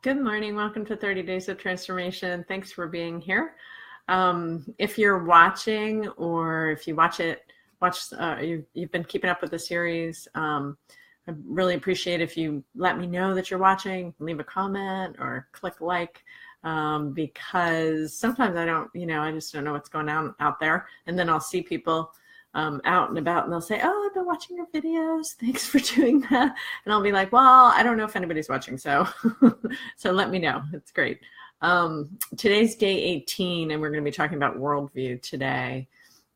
Good morning. Welcome to 30 Days of Transformation. Thanks for being here. If you're watching, or if you you've been keeping up with the series, I really appreciate if you let me know that you're watching, leave a comment or click like, because sometimes I just don't know what's going on out there. And then I'll see people out and about, and they'll say, "Oh, I've been watching your videos. Thanks for doing that." And I'll be like, "Well, I don't know if anybody's watching, so so let me know." It's great. Today's day 18, and we're going to be talking about worldview today.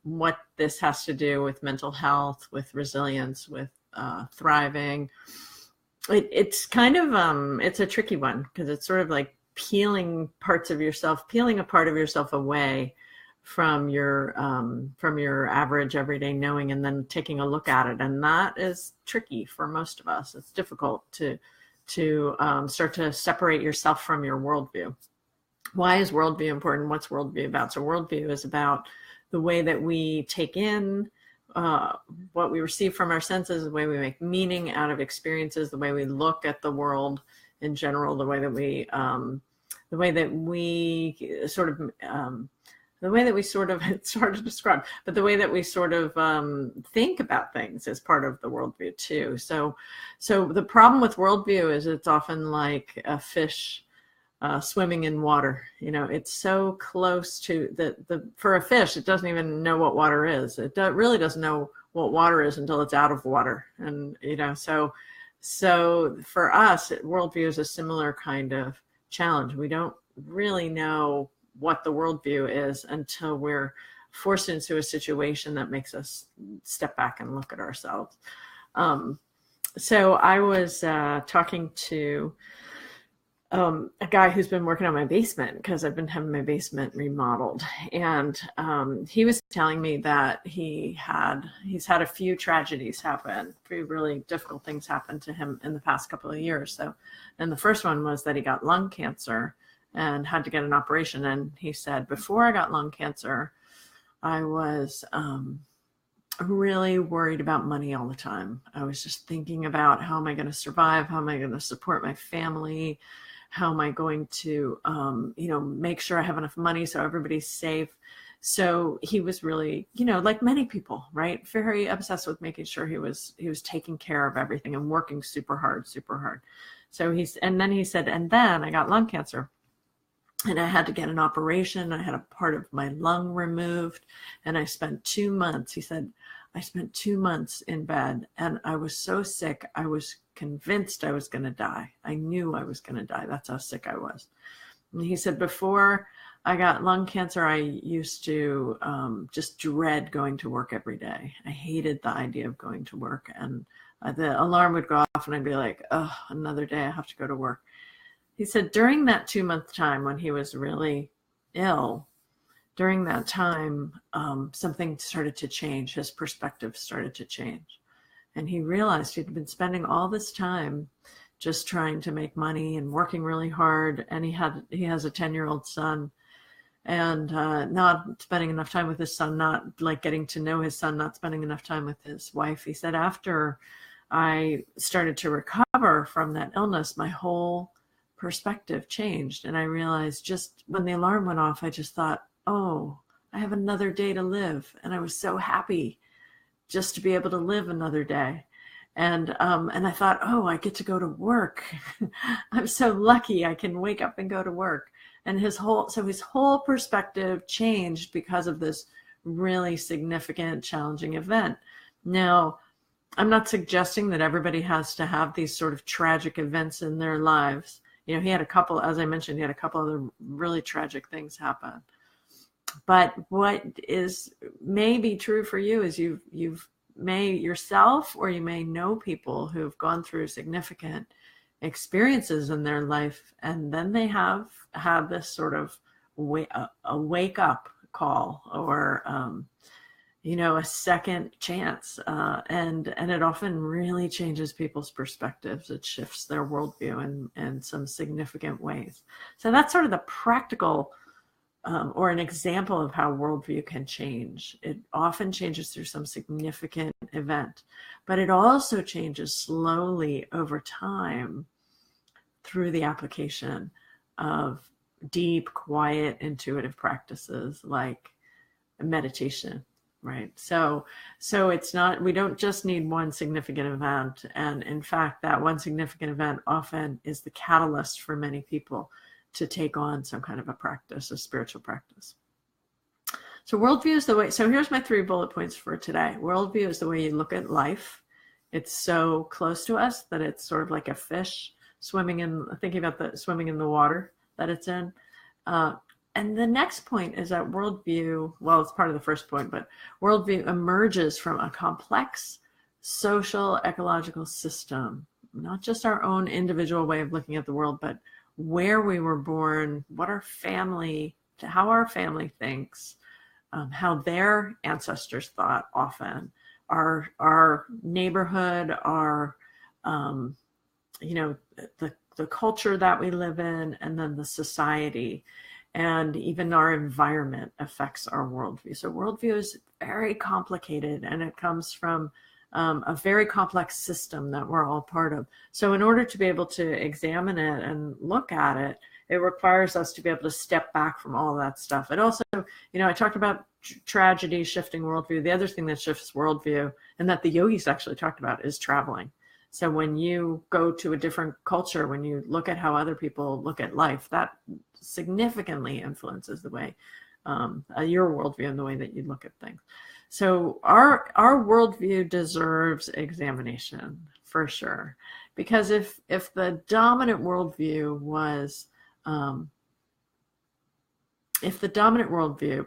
What this has to do with mental health, with resilience, with thriving. It's kind of it's a tricky one, because it's sort of like peeling a part of yourself away from your average everyday knowing, and then taking a look at it. And that is tricky for most of us. It's difficult to start to separate yourself from your worldview. Why is worldview important? What's worldview about? So worldview is about the way that we take in what we receive from our senses, the way we make meaning out of experiences, the way we look at the world in general, the way that we it's hard to describe, but the way that we sort of think about things is part of the worldview too. So the problem with worldview is it's often like a fish swimming in water. It's so close to for a fish, it doesn't even know what water is. It really doesn't know what water is until it's out of water. And, so for us, worldview is a similar kind of challenge. We don't really know what the worldview is until we're forced into a situation that makes us step back and look at ourselves. So I was talking to a guy who's been working on my basement, because I've been having my basement remodeled. And he was telling me that he's had a few tragedies happen, a few really difficult things happen to him in the past couple of years. And the first one was that he got lung cancer and had to get an operation. And he said, before I got lung cancer, I was really worried about money all the time. I was just thinking about, how am I going to survive? How am I going to support my family? How am I going to, make sure I have enough money so everybody's safe? So he was really, like many people, right, very obsessed with making sure he was taking care of everything and working super hard. So and then he said, and then I got lung cancer. And I had to get an operation. I had a part of my lung removed, and I spent 2 months. He said, I spent 2 months in bed, and I was so sick. I was convinced I was going to die. I knew I was going to die. That's how sick I was. And he said, before I got lung cancer, I used to just dread going to work every day. I hated the idea of going to work. And the alarm would go off, and I'd be like, oh, another day I have to go to work. He said during that 2-month time when he was really ill, during that time, something started to change. His perspective started to change. And he realized he'd been spending all this time just trying to make money and working really hard. And he has a 10-year-old son, and not spending enough time with his son, not like getting to know his son, not spending enough time with his wife. He said, after I started to recover from that illness, my whole perspective changed. And I realized, just when the alarm went off, I just thought, oh, I have another day to live. And I was so happy just to be able to live another day. And I thought, oh, I get to go to work. I'm so lucky I can wake up and go to work. And his whole perspective changed because of this really significant, challenging event. Now, I'm not suggesting that everybody has to have these sort of tragic events in their lives. He had a couple, as I mentioned, he had a couple other really tragic things happen. But what may be true for you is you may yourself, or you may know people who've gone through significant experiences in their life, and then they have had this sort of a wake up call, or a second chance, and it often really changes people's perspectives. It shifts their worldview in some significant ways. So that's sort of the practical or an example of how worldview can change. It often changes through some significant event, but it also changes slowly over time through the application of deep, quiet, intuitive practices like meditation, right? So it's not, we don't just need one significant event. And in fact, that one significant event often is the catalyst for many people to take on some kind of a practice, a spiritual practice. So worldview is the way, so here's my 3 bullet points for today. Worldview is the way you look at life. It's so close to us that it's sort of like a fish swimming in, thinking about the swimming in the water that it's in. And the next point is that worldview, well, it's part of the first point, but worldview emerges from a complex social ecological system, not just our own individual way of looking at the world, but where we were born, what our family, how our family thinks, how their ancestors thought often, our neighborhood, our, the culture that we live in, and then the society, and even our environment affects our worldview. So worldview is very complicated, and it comes from a very complex system that we're all part of. So in order to be able to examine it and look at it, it requires us to be able to step back from all of that stuff. It also, I talked about tragedy shifting worldview. The other thing that shifts worldview, and that the yogis actually talked about, is traveling. So when you go to a different culture, when you look at how other people look at life, that significantly influences the way your worldview and the way that you look at things. So our worldview deserves examination for sure, because if the dominant worldview was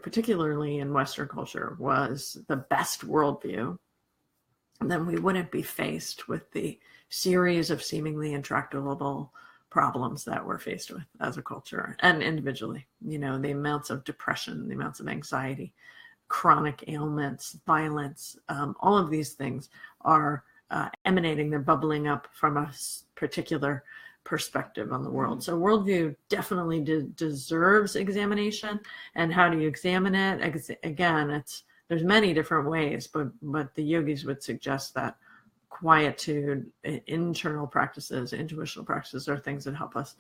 particularly in Western culture, was the best worldview, then we wouldn't be faced with the series of seemingly intractable problems that we're faced with as a culture and individually. The amounts of depression, the amounts of anxiety, chronic ailments, violence, all of these things are emanating, they're bubbling up from a particular perspective on the world. So worldview definitely deserves examination. And how do you examine it? Again, there's many different ways, but the yogis would suggest that quietude, internal practices, intuitional practices are things that help us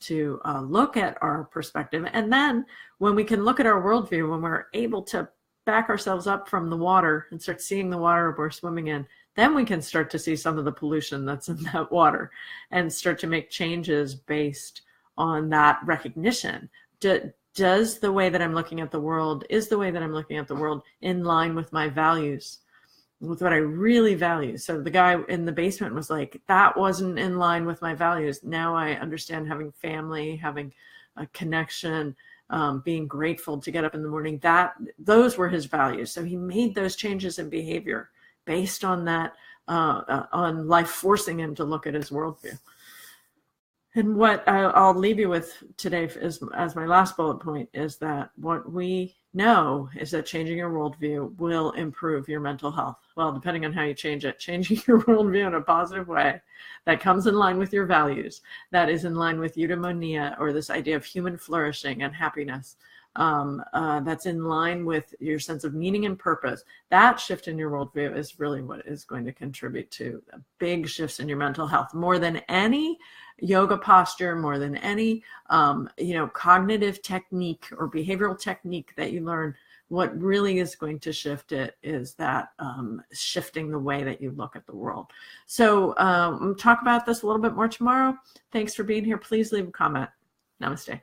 to look at our perspective. And then when we can look at our worldview, when we're able to back ourselves up from the water and start seeing the water we're swimming in, then we can start to see some of the pollution that's in that water and start to make changes based on that recognition. Does the way that I'm looking at the world, is the way that I'm looking at the world in line with my values, with what I really value? So the guy in the basement was like, that wasn't in line with my values. Now I understand having family, having a connection, being grateful to get up in the morning, those were his values. So he made those changes in behavior based on that, on life forcing him to look at his worldview. And what I'll leave you with today as my last bullet point is that what we know is that changing your worldview will improve your mental health. Well, depending on how you change it, changing your worldview in a positive way that comes in line with your values, that is in line with eudaimonia, or this idea of human flourishing and happiness, that's in line with your sense of meaning and purpose. That shift in your worldview is really what is going to contribute to big shifts in your mental health, more than any yoga posture, more than any cognitive technique or behavioral technique that you learn. What really is going to shift it is that shifting the way that you look at the world. So we'll talk about this a little bit more tomorrow. Thanks for being here. Please leave a comment. Namaste.